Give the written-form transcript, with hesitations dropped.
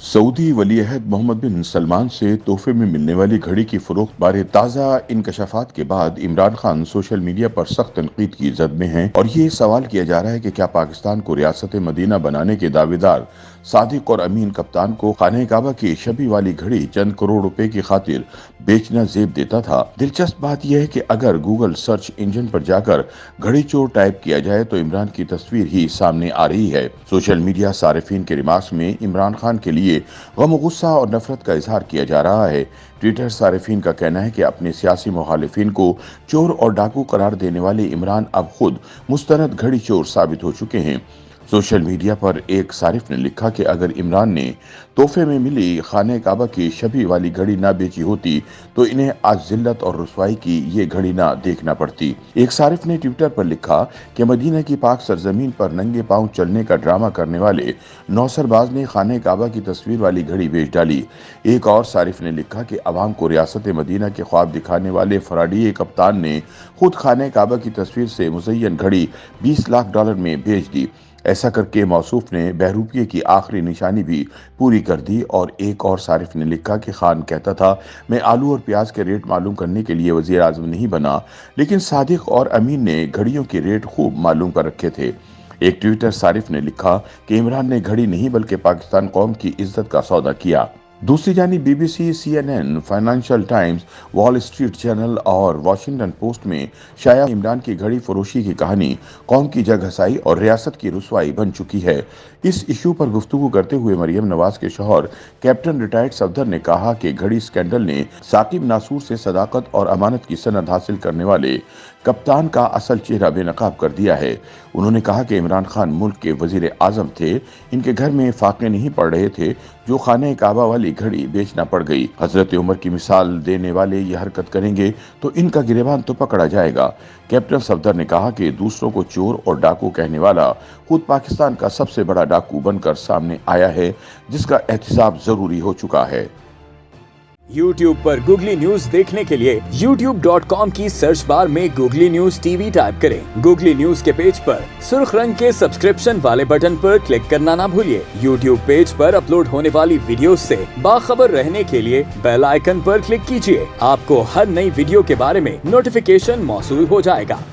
Saudi वलीअहद Mohammad बिन सलमान से तोहफे में मिलने वाली घड़ी की फरोख्त बारे ताज़ा इंकशाफात के बाद इमरान खान सोशल मीडिया पर सख्त तनकीद की जद में हैं और ये सवाल किया जा रहा है कि क्या पाकिस्तान को रियासत मदीना बनाने के दावेदार सादिक और अमीन कप्तान को खाने काबा की शबी वाली घड़ी चंद करोड़ रुपए की खातिर बेचना जेब देता था। दिलचस्प बात यह है कि अगर गूगल सर्च इंजन पर जाकर घड़ी चोर टाइप किया जाए तो इमरान की तस्वीर ही सामने आ रही है। सोशल मीडिया सारिफीन के रिमार्क्स में इमरान खान के लिए गम गुस्सा और नफरत का इजहार किया जा रहा है। ट्विटर सारिफीन का कहना है कि अपने सियासी मुखालिफिन को चोर और डाकू करार देने वाले इमरान अब खुद मुस्तनद घड़ी चोर साबित हो चुके हैं। सोशल मीडिया पर एक सारिफ ने लिखा कि अगर इमरान ने तोहफे में मिली खाने काबा की शबी वाली घड़ी ना बेची होती तो इन्हें आज जिल्लत और रुसवाई की ये घड़ी ना देखना पड़ती। एक सारिफ ने ट्विटर पर लिखा कि मदीना की पाक सरजमीन पर नंगे पांव चलने का ड्रामा करने वाले नौसरबाज ने खाने काबा की तस्वीर वाली घड़ी बेच डाली। एक और सारिफ ने लिखा कि अवाम को रियासत मदीना के ख्वाब दिखाने वाले फराडी कप्तान ने खुद खाने काबा की तस्वीर से मुज़य्यन घड़ी $20 लाख में बेच दी। ऐसा करके मौसूफ ने बहरूपिये की आखिरी निशानी भी पूरी कर दी। और एक और सारिफ ने लिखा कि खान कहता था, मैं आलू और प्याज के रेट मालूम करने के लिए वजीर आजम नहीं बना, लेकिन सादिक और अमीन ने घड़ियों के रेट खूब मालूम कर रखे थे। एक ट्विटर सारिफ ने लिखा कि इमरान ने घड़ी नहीं बल्कि पाकिस्तान कौम की इज्जत का सौदा किया। दूसरी जानिब BBC, CNN, financial times, wall street journal और वॉशिंगटन पोस्ट में शाया इमरान की घड़ी फरोशी की कहानी कौम की जगहसाई और रियासत की रुसवाई बन चुकी है। इस इशू पर गुफ्तगू करते हुए मरियम नवाज के शौहर कैप्टन रिटायर्ड सफदर ने कहा कि घड़ी स्कैंडल ने साकिब नासूर से सदाकत और अमानत की सनद हासिल करने वाले कप्तान का असल चेहरा बेनकाब कर दिया है। उन्होंने कहा कि इमरान खान मुल्क के वजीर आजम थे, इनके घर में फाके नहीं पड़ रहे थे जो खाने काबा वाली घड़ी बेचना पड़ गई। हजरत उमर की मिसाल देने वाले ये हरकत करेंगे तो इनका गिरेबान तो पकड़ा जाएगा। कैप्टन सफदर ने कहा कि दूसरों को चोर और डाकू कहने वाला खुद पाकिस्तान का सबसे बड़ा डाकू बनकर सामने आया है, जिसका एहतिसाब जरूरी हो चुका है। YouTube पर गूगली न्यूज देखने के लिए youtube.com की सर्च बार में गूगली न्यूज टीवी टाइप करें। गूगली न्यूज के पेज पर सुर्ख रंग के सब्सक्रिप्शन वाले बटन पर क्लिक करना ना भूलिए। YouTube पेज पर अपलोड होने वाली वीडियोस से बाखबर रहने के लिए बेल आइकन पर क्लिक कीजिए। आपको हर नई वीडियो के बारे में नोटिफिकेशन मौसूल हो जाएगा।